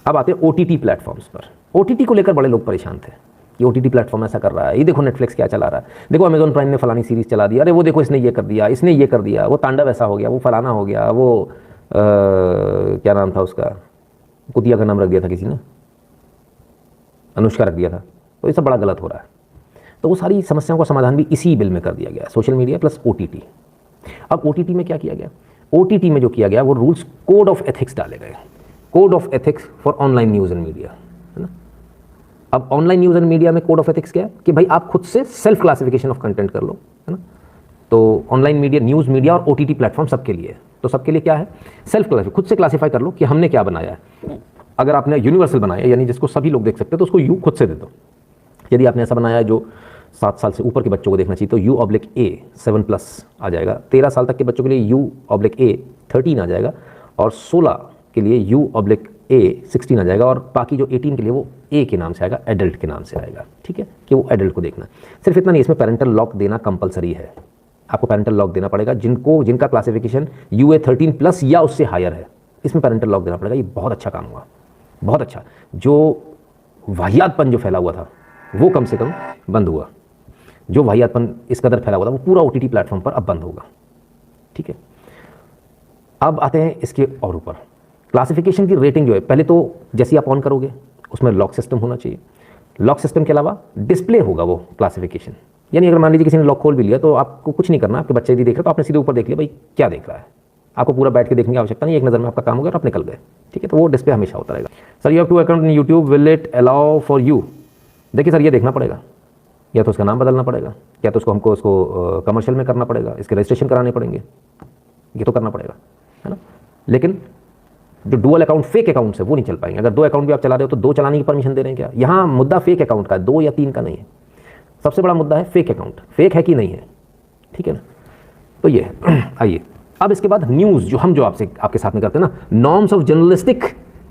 अब आते हैं OTT प्लेटफॉर्म्स पर। OTT को लेकर बड़े लोग परेशान थे कि OTT प्लेटफॉर्म ऐसा कर रहा है, ये देखो नेटफ्लिक्स क्या चला रहा है, देखो अमेजॉन प्राइम ने फलानी सीरीज़ चला दिया, अरे वो देखो इसने ये कर दिया, इसने ये कर दिया, वो तांडव ऐसा हो गया, वो फलाना हो गया, वो क्या नाम था उसका, कुतिया का नाम रख दिया था किसी ने, अनुष्का रख दिया था। तो ये सब बड़ा गलत हो रहा है। तो वो सारी समस्याओं का समाधान भी इसी बिल में कर दिया गया, सोशल मीडिया प्लस OTT। अब OTT में क्या किया गया, OTT में जो किया गया वो रूल्स कोड ऑफ एथिक्स डाले गए, code of ethics for online news and media, है ना। अब ऑनलाइन न्यूज़ एंड मीडिया में कोड ऑफ एथिक्स क्या है कि भाई आप खुद से सेल्फ क्लासिफिकेशन ऑफ कंटेंट कर लो, है ना। तो ऑनलाइन मीडिया, न्यूज़ मीडिया और OTT प्लेटफॉर्म सबके लिए है। तो सबके लिए क्या है, सेल्फ क्लासिफाई, खुद से क्लासीफाई कर लो कि हमने क्या बनाया है। अगर आपने यूनिवर्सल बनाया यानी जिसको सभी लोग देख सकते हैं तो उसको यू खुद से दे दो। यदि आपने ऐसा बनाया है जो 7 साल से ऊपर के बच्चों को देखना चाहिए तो U/A 7+ आ जाएगा। 13 साल तक के बच्चों के लिए U/A 13 आ जाएगा और 16 के लिए U/A 16 आ जाएगा और बाकी जो 18 के लिए वो A के नाम से आएगा, एडल्ट के नाम से आएगा, ठीक है, कि वो एडल्ट को देखना। सिर्फ इतना नहीं, इसमें पेरेंटल लॉक देना कंपलसरी है। आपको पेरेंटल लॉक देना पड़ेगा जिनका क्लासिफिकेशन UA 13+ या उससे हायर है, इसमें पेरेंटल लॉक देना पड़ेगा। ये बहुत अच्छा काम हुआ, बहुत अच्छा। जो वाहियातपन जो फैला हुआ था वो कम से कम बंद हुआ। जो वाहियातपन इस कदर फैला हुआ था वो पूरा OTT प्लेटफॉर्म पर अब बंद होगा, ठीक है। अब आते हैं इसके और ऊपर, क्लासिफिकेशन की रेटिंग जो है, पहले तो जैसे आप ऑन करोगे उसमें लॉक सिस्टम होना चाहिए। लॉक सिस्टम के अलावा डिस्प्ले होगा वो क्लासिफिकेशन, यानी अगर मान लीजिए किसी ने लॉक खोल भी लिया तो आपको कुछ नहीं करना, आपके बच्चे यदि देख रहे तो आपने सीधे ऊपर देख लिया भाई क्या देख रहा है, आपको पूरा बैठ के देखने की आवश्यकता नहीं, एक नज़र में आपका काम हो गया और आप निकल गए, ठीक है। तो वो डिस्प्ले हमेशा होता रहेगा। Sir you have to account in YouTube, will it allow for you. देखिए सर, ये देखना पड़ेगा, या तो उसका नाम बदलना पड़ेगा, या तो हमको उसको कमर्शियल में करना पड़ेगा, इसके रजिस्ट्रेशन कराने पड़ेंगे, ये तो करना पड़ेगा, है ना। लेकिन जो डुअल अकाउंट फेक अकाउंट है वो नहीं चल पाएंगे। अगर 2 अकाउंट भी आप चला रहे हो तो 2 चलाने की परमिशन दे रहे हैं क्या? यहाँ मुद्दा फेक अकाउंट का है, 2 या 3 का नहीं है। सबसे बड़ा मुद्दा है फेक अकाउंट, फेक है कि नहीं है, ठीक है ना। तो ये है। आइए अब इसके बाद न्यूज़ जो आपके साथ में करते हैं ना, norms of journalistic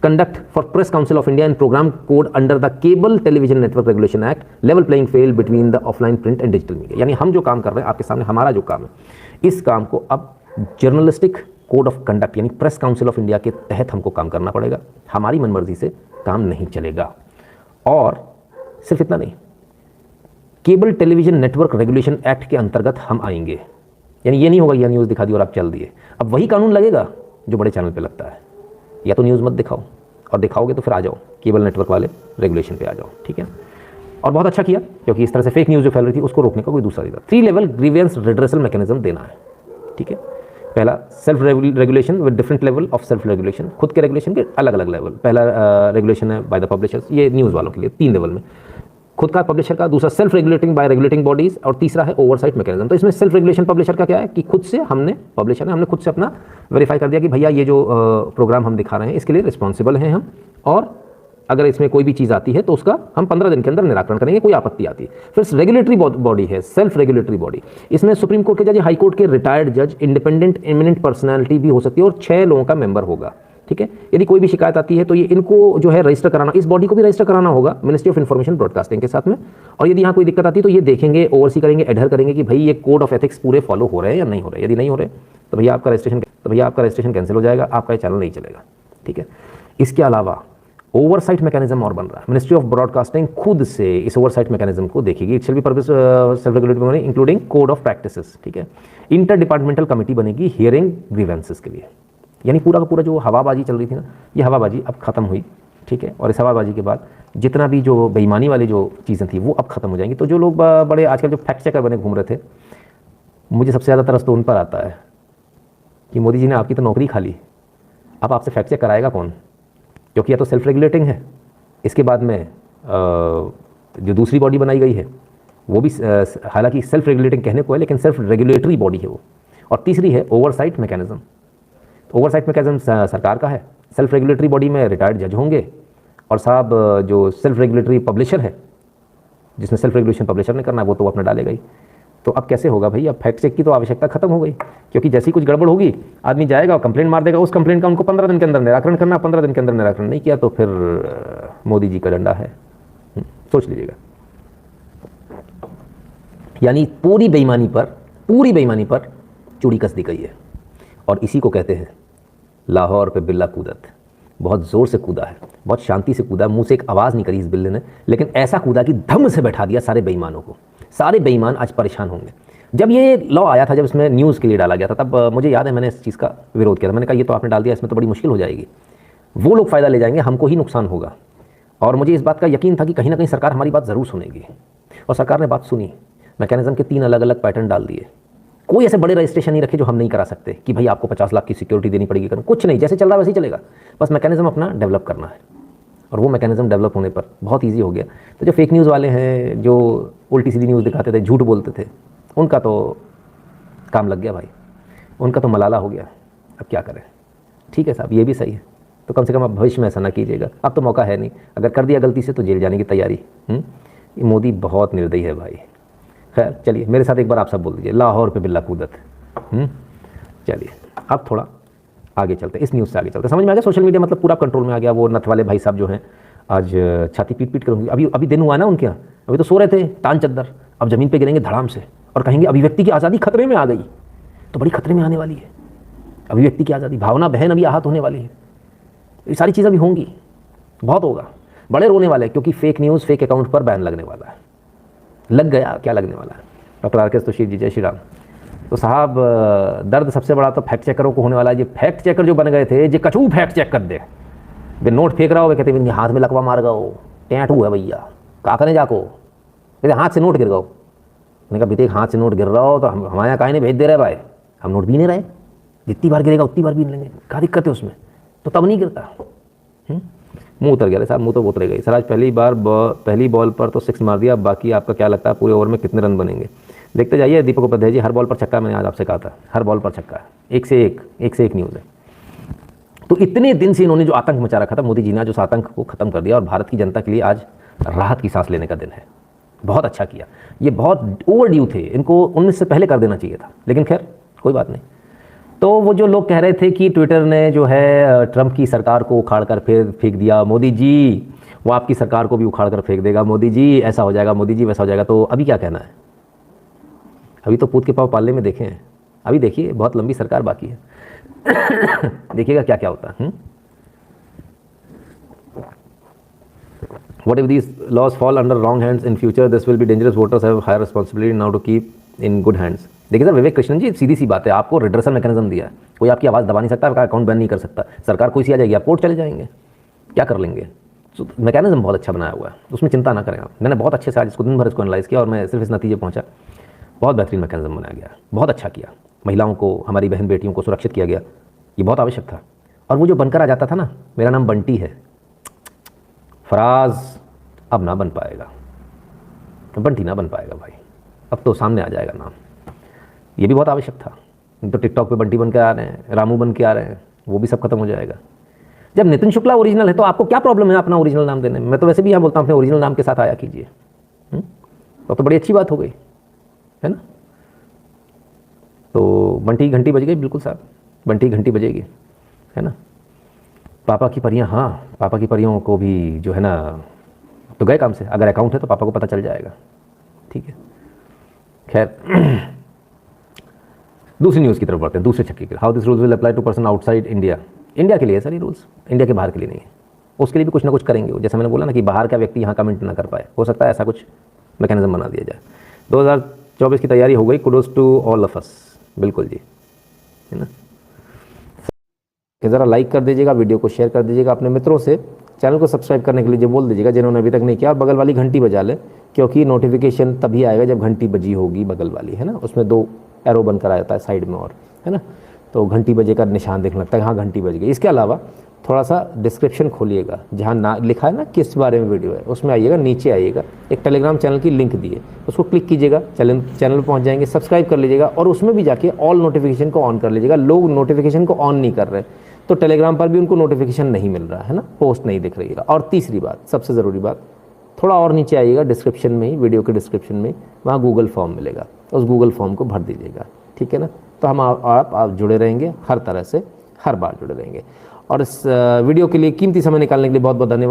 conduct for press council of India and programme code under the cable television network regulation act, level playing field between the offline print and digital media. यानी हम जो काम कर रहे हैं आपके सामने, हमारा जो काम है, इस काम को अब जर्नलिस्टिक कोड ऑफ कंडक्ट यानी प्रेस काउंसिल ऑफ इंडिया के तहत हमको काम करना पड़ेगा। हमारी मनमर्जी से काम नहीं चलेगा। और सिर्फ इतना नहीं, cable television network regulation act के अंतर्गत हम आएंगे। यानी ये नहीं होगा यह न्यूज़ दिखा दी और आप चल दिए। अब वही कानून लगेगा जो बड़े चैनल पे लगता है, या तो न्यूज़ मत दिखाओ, और दिखाओगे तो फिर आ जाओ केबल नेटवर्क वाले रेगुलेशन पे आ जाओ, ठीक है। और बहुत अच्छा किया, क्योंकि इस तरह से फेक न्यूज़ जो फैल रही थी उसको रोकने का कोई दूसरा तरीका। 3 लेवल ग्रीवेंस रिड्रेसल मैकेनिज्म देना है, ठीक है। पहला self regulation with different level of self regulation, खुद के रेगुलेशन के अलग अलग लेवल। पहला रेगुलेशन है बाय द पब्लिशर्स, ये न्यूज़ वालों के लिए 3 लेवल में, खुद का पब्लिशर का, दूसरा self regulating bye regulating bodies, और तीसरा है ओवरसाइट मैकेनिज्म। तो इसमें सेल्फ रेगुलेशन पब्लिशर का क्या है कि खुद से हमने खुद से अपना वेरीफाई कर दिया कि भैया ये जो प्रोग्राम हम दिखा रहे हैं इसके लिए रिस्पॉन्सिबल हैं हम, और अगर इसमें कोई भी चीज़ आती है तो उसका हम 15 दिन के अंदर निराकरण करेंगे, कोई आपत्ति आती है। फिर रेगुलेटरी बॉडी है, सेल्फ रेगुलेटरी बॉडी। इसमें सुप्रीम कोर्ट के जज, हाई कोर्ट के रिटायर्ड जज, इंडिपेंडेंट एमिनेंट पर्सनैलिटी भी हो सकती है और 6 लोगों का मेंबर होगा, ठीक है। यदि कोई भी शिकायत आती है तो ये इनको जो है रजिस्टर कराना, इस बॉडी को भी रजिस्टर कराना होगा मिनिस्ट्री ऑफ इन्फॉर्मेशन ब्रॉडकास्टिंग के साथ में। और यदि यहाँ कोई दिक्कत आती है तो ये देखेंगे, ओवरसी करेंगे, एडहर करेंगे कि भाई ये कोड ऑफ एथिक्स पूरे फॉलो हो रहे हैं या नहीं हो रहे। यदि नहीं हो रहे तो भैया आपका रजिस्ट्रेशन कैंसिल हो जाएगा, आपका ये चैनल नहीं चलेगा, ठीक है। इसके अलावा ओवरसाइट मैकेनिज्म और बन रहा है। मिनिस्ट्री ऑफ ब्रॉडकास्टिंग खुद से इस ओवरसाइट मैकेनिज्म को देखेगी। It shall be purpose self regulatory body including code of practices, ठीक है। इंटर डिपार्टमेंटल कमेटी बनेगी हियरिंग ग्रीवेंसेस के लिए। यानी पूरा का पूरा जो हवाबाजी चल रही थी ना, ये हवाबाजी अब खत्म हुई, ठीक है। और इस हवाबाजी के बाद जितना भी जो बेईमानी वाली जो चीज़ें थी वो अब खत्म हो जाएंगी। तो जो लोग बड़े आजकल जो फैक्ट चेकर बने घूम रहे थे, मुझे सबसे ज़्यादा तरस तो उन पर आता है कि मोदी जी ने आपकी तो नौकरी खा ली, अब आपसे फैक्ट चेक कराएगा कौन? क्योंकि या तो सेल्फ रेगुलेटिंग है, इसके बाद में जो दूसरी बॉडी बनाई गई है वो भी हालांकि सेल्फ रेगुलेटिंग कहने को है लेकिन सेल्फ रेगुलेटरी बॉडी है वो, और तीसरी है ओवरसाइट मैकेनिज्म। ओवरसाइट मैकेनिज्म सरकार का है, सेल्फ रेगुलेटरी बॉडी में रिटायर्ड जज होंगे, और साहब जो सेल्फ रेगुलेटरी पब्लिशर है, जिसमें सेल्फ रेगुलेशन पब्लिशर ने करना है वो तो अपना डालेगा ही। तो अब कैसे होगा भाई? अब फैक्ट चेक की तो आवश्यकता खत्म हो गई, क्योंकि जैसी कुछ गड़बड़ होगी आदमी जाएगा और कंप्लेंट मार देगा, उस कंप्लेंट का उनको 15 दिन के अंदर निराकरण करना, 15 दिन के अंदर निराकरण नहीं किया तो फिर मोदी जी का डंडा है, सोच लीजिएगा। यानी पूरी बेईमानी पर चूड़ी कस दी गई है, और इसी को कहते हैं लाहौर पे बिल्ला कूदत। बहुत ज़ोर से कूदा है, बहुत शांति से कूदा, मुंह से एक आवाज़ नहीं करी इस बिल्ली ने, लेकिन ऐसा कूदा कि धम से बैठा दिया सारे बेईमानों को। सारे बेईमान आज परेशान होंगे। जब ये लॉ आया था, जब इसमें न्यूज़ के लिए डाला गया था, तब मुझे याद है मैंने इस चीज़ का विरोध किया था। मैंने कहा ये तो आपने डाल दिया, इसमें तो बड़ी मुश्किल हो जाएगी, वो लोग फ़ायदा ले जाएंगे, हमको ही नुकसान होगा। और मुझे इस बात का यकीन था कि कहीं ना कहीं सरकार हमारी बात ज़रूर सुनेगी, और सरकार ने बात सुनी। मैकेनिज्म के 3 अलग अलग पैटर्न डाल दिए। कोई ऐसे बड़े रजिस्ट्रेशन नहीं रखे जो हम नहीं करा सकते कि भाई आपको 50 लाख की सिक्योरिटी देनी पड़ेगी, कुछ नहीं, जैसे चल रहा है वैसे ही चलेगा। बस मैकेनिज्म अपना डेवलप करना है, और वो मैकेनिज्म डेवलप होने पर बहुत ईजी हो गया। तो जो फेक न्यूज़ वाले हैं, जो उल्टी सीधी न्यूज़ दिखाते थे, झूठ बोलते थे, उनका तो काम लग गया भाई, उनका तो मलाला हो गया। अब क्या करें? ठीक है साहब, ये भी सही है, तो कम से कम आप भविष्य में ऐसा ना कीजिएगा। अब तो मौका है नहीं, अगर कर दिया गलती से तो जेल जाने की तैयारी। ये मोदी बहुत निर्दयी है भाई। खैर चलिए, मेरे साथ एक बार आप सब बोल दीजिए, लाहौर पे बिल्ला कूदत। चलिए अब थोड़ा आगे चलते, इस न्यूज़ से आगे चलते। समझ में आ गया, सोशल मीडिया मतलब पूरा कंट्रोल में आ गया। वो नथ वाले भाई साहब जो हैं आज छाती पीट पीट करूँगी, अभी दिन हुआ ना उनके यहाँ, अभी तो सो रहे थे तान चद्दर, अब ज़मीन पे गिरेंगे धड़ाम से और कहेंगे अभिव्यक्ति की आज़ादी खतरे में आ गई। तो बड़ी खतरे में आने वाली है अभिव्यक्ति की आज़ादी, भावना बहन अभी आहत होने वाली है। ये सारी चीज़ें अभी होंगी, बहुत होगा, बड़े रोने वाले, क्योंकि फेक न्यूज़ फेक अकाउंट पर बैन लगने वाला है। लग गया, क्या लगने वाला है। डॉक्टर आर के तोशीर जी, जय श्री राम। तो साहब दर्द सबसे बड़ा तो फैक्ट चेकरों को होने वाला है। ये फैक्ट चेकर जो बन गए थे, ये कचू फैक्ट चेक कर दे, वे नोट फेंक रहा हो, वे कहते हैं हाथ में लकवा मार गो, टेंटू है भैया, का करें जाको, कहते हाथ से नोट गिर गो। मैंने कहा बेटे हाथ से नोट गिर रहा हो तो हम हमारे यहाँ काहे नहीं भेज दे रहे भाई, हम नोट भी नहीं रहे, जितनी बार गिरेगा उतनी बार भी लेंगे, क्या दिक्कत है उसमें, तो तब नहीं गिरता। मुंह उतर गया साहब, मुंह तो उतर गई सर। आज पहली बॉल पर तो 6 मार दिया, बाकी आपका क्या लगता है पूरे ओवर में कितने रन बनेंगे? देखते जाइए दीपक उपाध्याय जी, हर बॉल पर छक्का, मैंने आज आपसे कहा था, हर बॉल पर छक्का, एक से एक न्यूज़ है। तो इतने दिन से इन्होंने जो आतंक मचा रखा था, मोदी जी ने आज उस आतंक को खत्म कर दिया, और भारत की जनता के लिए आज राहत की सांस लेने का दिन है। बहुत अच्छा किया, ये बहुत ओवर ड्यू थे, इनको 19 से पहले कर देना चाहिए था, लेकिन खैर कोई बात नहीं। तो वो जो लोग कह रहे थे कि ट्विटर ने जो है ट्रंप की सरकार को उखाड़ कर फिर फेंक दिया, मोदी जी वो आपकी सरकार को भी उखाड़ कर फेंक देगा, मोदी जी ऐसा हो जाएगा, मोदी जी वैसा हो जाएगा, तो अभी क्या कहना है? अभी तो पूत के पाँव पालने में देखे हैं, अभी देखिए बहुत लंबी सरकार बाकी है। देखिएगा क्या क्या होता है। What if these laws fall under wrong hands in future? This will be dangerous. Voters have higher responsibility now to keep in good hands. देखिए सर, विवेक कृष्णन जी, सीधी सी बात है, आपको रिड्रेसल मैकेनिज्म दिया है, कोई आपकी आवाज़ दबा नहीं सकता, आपका अकाउंट बैन नहीं कर सकता, सरकार कोई सी आ जाएगी, आप कोर्ट चले जाएंगे, क्या कर लेंगे? तो मैकेनिज्म बहुत अच्छा बनाया हुआ है, उसमें चिंता ना करें आप। मैंने बहुत अच्छे से आज इसको दिन भर इसको एनालाइज़ किया और मैं सिर्फ इस नतीजे पहुंचा, बहुत बेहतरीन मैकेनिज्म बनाया गया, बहुत अच्छा किया, महिलाओं को, हमारी बहन बेटियों को सुरक्षित किया गया, ये बहुत आवश्यक था। और वो जो बनकर आ जाता था ना, मेरा नाम बंटी है, फराज अब ना बन पाएगा, बंटी ना बन पाएगा भाई, अब तो सामने आ जाएगा नाम, ये भी बहुत आवश्यक था। तो टिकटॉक पे बंटी बन के आ रहे हैं, रामू बन के आ रहे हैं, वो भी सब खत्म हो जाएगा। जब नितिन शुक्ला ओरिजिनल है तो आपको क्या प्रॉब्लम है अपना ओरिजिनल नाम देने में? मैं तो वैसे भी यहाँ बोलता हूँ अपने ओरिजिनल नाम के साथ आया कीजिए, तो बड़ी अच्छी बात हो गई है ना। तो बंटी घंटी बज गई, बिल्कुल साहब, बंटी घंटी बजेगी, है ना। पापा की परियां, हाँ पापा की परियों को भी जो है ना, तो गए काम से, अगर अकाउंट है तो पापा को पता चल जाएगा, ठीक है। खैर दूसरी न्यूज़ की तरफ बढ़ते हैं, दूसरे छक्के के। How this rules will apply to person outside India. India के लिए सर ये रूल्स, इंडिया के बाहर के लिए नहीं है, उसके लिए भी कुछ ना कुछ करेंगे। जैसे मैंने बोला ना कि बाहर का व्यक्ति यहाँ कमेंट ना कर पाए, हो सकता है ऐसा कुछ मैकेनिज्म बना दिया जाए। 2024 की तैयारी हो गई, kudos to all of us, बिल्कुल जी, है ना। ज़रा लाइक कर दीजिएगा, वीडियो को शेयर कर दीजिएगा अपने मित्रों से, चैनल को सब्सक्राइब करने के लिए जो बोल दीजिएगा जिन्होंने अभी तक नहीं किया, और बगल वाली घंटी बजा ले, क्योंकि नोटिफिकेशन तभी आएगा जब घंटी बजी होगी बगल वाली, है ना, उसमें 2 एरो बनकर आ जाता है साइड में, और है ना, तो घंटी बजे का निशान दिखने लगता है, हाँ घंटी बज गई। इसके अलावा थोड़ा सा डिस्क्रिप्शन खोलिएगा, जहाँ ना लिखा है ना किस बारे में वीडियो है, उसमें आइएगा, नीचे आइएगा, एक टेलीग्राम चैनल की लिंक दी है, उसको क्लिक कीजिएगा, चैनल पर पहुँच जाएंगे, सब्सक्राइब कर लीजिएगा, और उसमें भी जाके ऑल नोटिफिकेशन को ऑन कर लीजिएगा। लोग नोटिफिकेशन को ऑन नहीं कर रहे, तो टेलीग्राम पर भी उनको नोटिफिकेशन नहीं मिल रहा है ना, पोस्ट नहीं दिख रही है। और तीसरी बात, सबसे ज़रूरी बात, थोड़ा और नीचे आइएगा, डिस्क्रिप्शन में ही, वीडियो के डिस्क्रिप्शन में, वहाँ गूगल फॉर्म मिलेगा, उस गूगल फॉर्म को भर दीजिएगा, ठीक है ना। तो हम आप जुड़े रहेंगे, हर तरह से हर बार जुड़े रहेंगे। और इस वीडियो के लिए कीमती समय निकालने के लिए बहुत बहुत धन्यवाद।